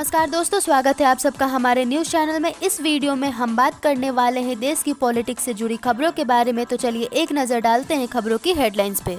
नमस्कार दोस्तों, स्वागत है आप सबका हमारे न्यूज़ चैनल में। इस वीडियो में हम बात करने वाले हैं देश की पॉलिटिक्स से जुड़ी खबरों के बारे में। तो चलिए एक नज़र डालते हैं खबरों की हेडलाइंस पे।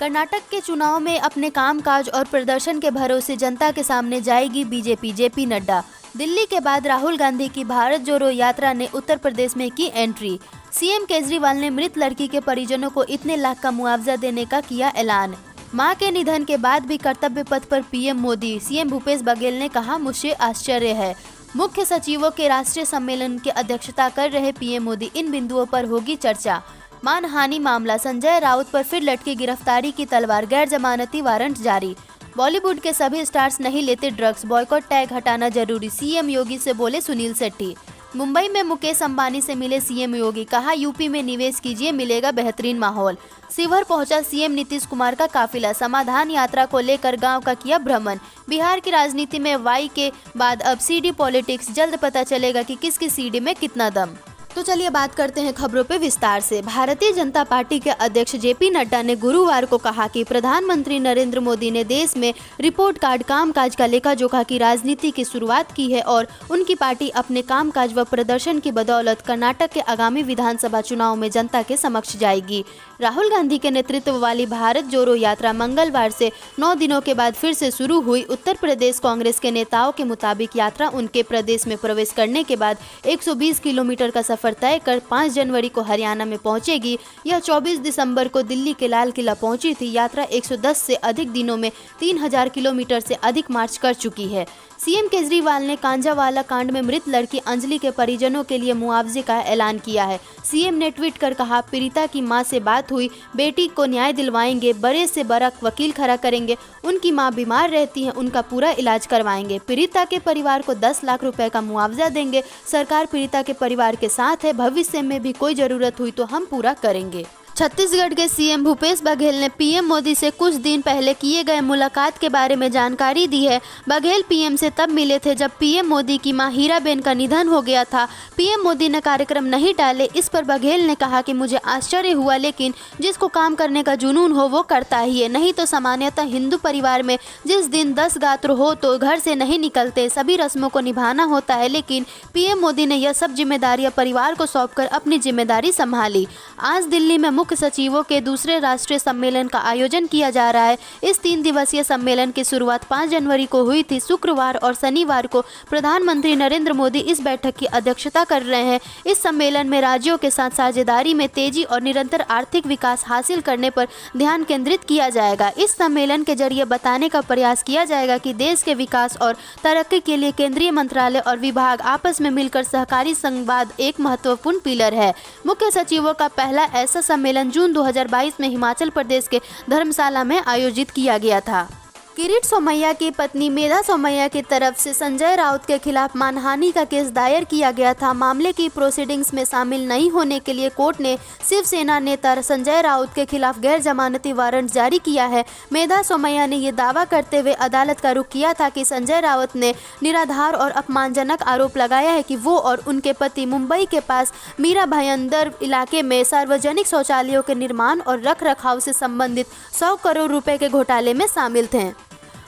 कर्नाटक के चुनाव में अपने कामकाज और प्रदर्शन के भरोसे जनता के सामने जाएगी बीजेपी। जेपी नड्डा। दिल्ली के बाद राहुल गांधी की भारत जोड़ो यात्रा ने उत्तर प्रदेश में की एंट्री। सीएम केजरीवाल ने मृत लड़की के परिजनों को इतने लाख का मुआवजा देने का किया ऐलान। मां के निधन के बाद भी कर्तव्य पथ पर पीएम मोदी। सीएम भूपेश बघेल ने कहा, मुझे आश्चर्य है। मुख्य सचिवों के राष्ट्रीय सम्मेलन की अध्यक्षता कर रहे पीएम मोदी। इन बिंदुओं पर होगी चर्चा। मानहानि मामला, संजय राउत पर फिर लटकी गिरफ्तारी की तलवार, गैर जमानती वारंट जारी। बॉलीवुड के सभी स्टार्स नहीं लेते ड्रग्स, बॉयकॉट टैग हटाना जरूरी। सीएम योगी से बोले सुनील शेट्टी। मुंबई में मुकेश अंबानी से मिले सीएम योगी, कहा यूपी में निवेश कीजिए, मिलेगा बेहतरीन माहौल। शिवहर पहुंचा सीएम नीतीश कुमार का काफिला। समाधान यात्रा को लेकर गांव का किया भ्रमण। बिहार की राजनीति में वाई के बाद अब सीडी पॉलिटिक्स, जल्द पता चलेगा कि किसकी सीडी में कितना दम। तो चलिए बात करते हैं खबरों पे विस्तार से। भारतीय जनता पार्टी के अध्यक्ष जेपी नड्डा ने गुरुवार को कहा कि प्रधानमंत्री नरेंद्र मोदी ने देश में रिपोर्ट कार्ड कामकाज का लेखा जोखा की राजनीति की शुरुआत की है और उनकी पार्टी अपने कामकाज व प्रदर्शन की बदौलत कर्नाटक के आगामी विधानसभा चुनाव में जनता के समक्ष जाएगी। राहुल गांधी के नेतृत्व वाली भारत जोड़ो यात्रा मंगलवार से 9 दिनों के बाद फिर से शुरू हुई। उत्तर प्रदेश कांग्रेस के नेताओं के मुताबिक यात्रा उनके प्रदेश में प्रवेश करने के बाद 120 किलोमीटर का सफर तय कर 5 जनवरी को हरियाणा में पहुंचेगी। यह 24 दिसंबर को दिल्ली के लाल किला पहुंची थी। यात्रा 110 से अधिक दिनों में 3000 किलोमीटर से अधिक मार्च कर चुकी है। सीएम केजरीवाल ने कांजावाला कांड में मृत लड़की अंजलि के परिजनों के लिए मुआवजे का ऐलान किया है। सीएम ने ट्वीट कर कहा, पीड़िता की मां से बात हुई, बेटी को न्याय दिलवाएंगे, बड़े से बड़ा वकील खड़ा करेंगे। उनकी मां बीमार रहती है, उनका पूरा इलाज करवाएंगे। पीड़िता के परिवार को 10 लाख रुपए का मुआवजा देंगे। सरकार पीड़िता के परिवार के साथ है। भविष्य में भी कोई जरूरत हुई तो हम पूरा करेंगे। छत्तीसगढ़ के सीएम भूपेश बघेल ने पीएम मोदी से कुछ दिन पहले किए गए मुलाकात के बारे में जानकारी दी है। बघेल पीएम से तब मिले थे जब पीएम मोदी की मां हीराबेन का निधन हो गया था। पीएम मोदी ने कार्यक्रम नहीं टाले। इस पर बघेल ने कहा कि मुझे आश्चर्य हुआ, लेकिन जिसको काम करने का जुनून हो वो करता ही है। नहीं तो सामान्यतः हिंदू परिवार में जिस दिन 10 गात्र हो तो घर से नहीं निकलते, सभी रस्मों को निभाना होता है। लेकिन पीएम मोदी ने यह सब जिम्मेदारियां परिवार को सौंपकर अपनी जिम्मेदारी संभाली। आज दिल्ली में मुख्य सचिवों के दूसरे राष्ट्रीय सम्मेलन का आयोजन किया जा रहा है। इस 3 दिवसीय सम्मेलन की शुरुआत 5 जनवरी को हुई थी। शुक्रवार और शनिवार को प्रधानमंत्री नरेंद्र मोदी इस बैठक की अध्यक्षता कर रहे हैं। इस सम्मेलन में राज्यों के साथ साझेदारी में तेजी और निरंतर आर्थिक विकास हासिल करने पर ध्यान केंद्रित किया जाएगा। इस सम्मेलन के जरिए बताने का प्रयास किया जाएगा कि देश के विकास और तरक्की के लिए केंद्रीय मंत्रालय और विभाग आपस में मिलकर सहकारी संवाद एक महत्वपूर्ण पिलर है। मुख्य सचिवों का पहला ऐसा सम्मेलन जून 2022 में हिमाचल प्रदेश के धर्मशाला में आयोजित किया गया था। किरीट सोमैया की पत्नी मेधा सोमैया की तरफ से संजय राउत के खिलाफ मानहानि का केस दायर किया गया था। मामले की प्रोसीडिंग्स में शामिल नहीं होने के लिए कोर्ट ने शिवसेना नेता संजय राउत के खिलाफ गैर जमानती वारंट जारी किया है। मेधा सोमैया ने ये दावा करते हुए अदालत का रुख किया था कि संजय राउत ने निराधार और अपमानजनक आरोप लगाया है कि वो और उनके पति मुंबई के पास मीरा भाईंदर इलाके में सार्वजनिक शौचालयों के निर्माण और रख रखाव से संबंधित 100 करोड़ रुपए के घोटाले में शामिल थे।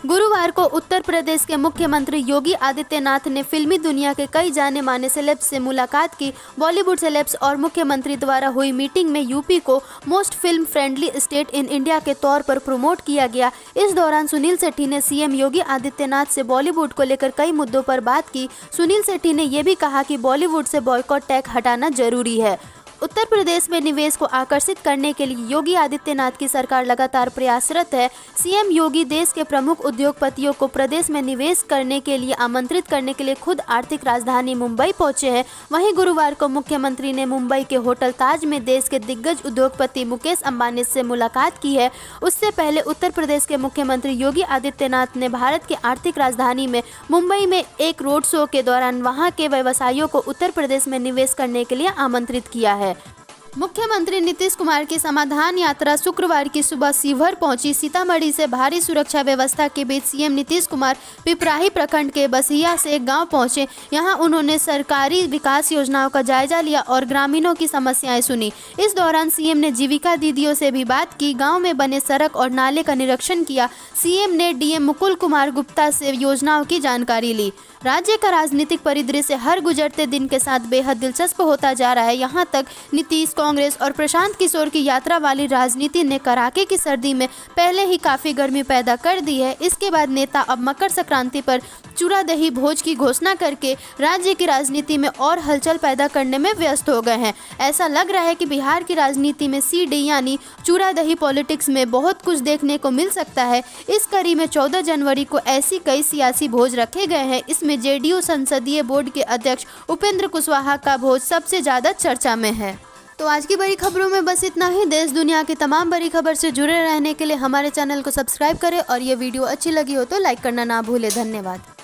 गुरुवार को उत्तर प्रदेश के मुख्यमंत्री योगी आदित्यनाथ ने फिल्मी दुनिया के कई जाने माने सेलेब्स से मुलाकात की। बॉलीवुड सेलेब्स और मुख्यमंत्री द्वारा हुई मीटिंग में यूपी को most film friendly state in India के तौर पर प्रमोट किया गया। इस दौरान सुनील शेट्टी ने सीएम योगी आदित्यनाथ से बॉलीवुड को लेकर कई मुद्दों पर बात की। सुनील शेट्टी ने यह भी कहा कि बॉलीवुड से बॉयकॉट टैग हटाना जरूरी है। उत्तर प्रदेश में निवेश को आकर्षित करने के लिए योगी आदित्यनाथ की सरकार लगातार प्रयासरत है। सीएम योगी देश के प्रमुख उद्योगपतियों को प्रदेश में निवेश करने के लिए आमंत्रित करने के लिए खुद आर्थिक राजधानी मुंबई पहुंचे हैं। वहीं गुरुवार को मुख्यमंत्री ने मुंबई के होटल ताज में देश के दिग्गज उद्योगपति मुकेश अंबानी से मुलाकात की है। उससे पहले उत्तर प्रदेश के मुख्यमंत्री योगी आदित्यनाथ ने भारत की आर्थिक राजधानी में मुंबई में एक रोड शो के दौरान वहां के व्यवसायियों को उत्तर प्रदेश में निवेश करने के लिए आमंत्रित किया है। मुख्यमंत्री नीतीश कुमार की समाधान यात्रा शुक्रवार की सुबह शिवहर पहुंची। सीतामढ़ी से भारी सुरक्षा व्यवस्था के बीच सीएम नीतीश कुमार पिपराही प्रखंड के बसिया से एक गांव पहुंचे। यहां उन्होंने सरकारी विकास योजनाओं का जायजा लिया और ग्रामीणों की समस्याएं सुनी। इस दौरान सीएम ने जीविका दीदियों से भी बात की, गाँव में बने सड़क और नाले का निरीक्षण किया। सीएम ने डीएम मुकुल कुमार गुप्ता से योजनाओं की जानकारी ली। राज्य का राजनीतिक परिदृश्य हर गुजरते दिन के साथ बेहद दिलचस्प होता जा रहा है। यहाँ तक नीतीश, कांग्रेस और प्रशांत किशोर की यात्रा वाली राजनीति ने कड़ाके की सर्दी में पहले ही काफ़ी गर्मी पैदा कर दी है। इसके बाद नेता अब मकर संक्रांति पर चूड़ा दही भोज की घोषणा करके राज्य की राजनीति में और हलचल पैदा करने में व्यस्त हो गए हैं। ऐसा लग रहा है कि बिहार की राजनीति में सीडी यानी चूड़ा दही पॉलिटिक्स में बहुत कुछ देखने को मिल सकता है। इस कड़ी में 14 जनवरी को ऐसी कई सियासी भोज रखे गए हैं। इसमें जेडीयू संसदीय बोर्ड के अध्यक्ष उपेंद्र कुशवाहा का भोज सबसे ज्यादा चर्चा में है। तो आज की बड़ी खबरों में बस इतना ही। देश दुनिया की तमाम बड़ी खबर से जुड़े रहने के लिए हमारे चैनल को सब्सक्राइब करें और ये वीडियो अच्छी लगी हो तो लाइक करना ना भूलें। धन्यवाद।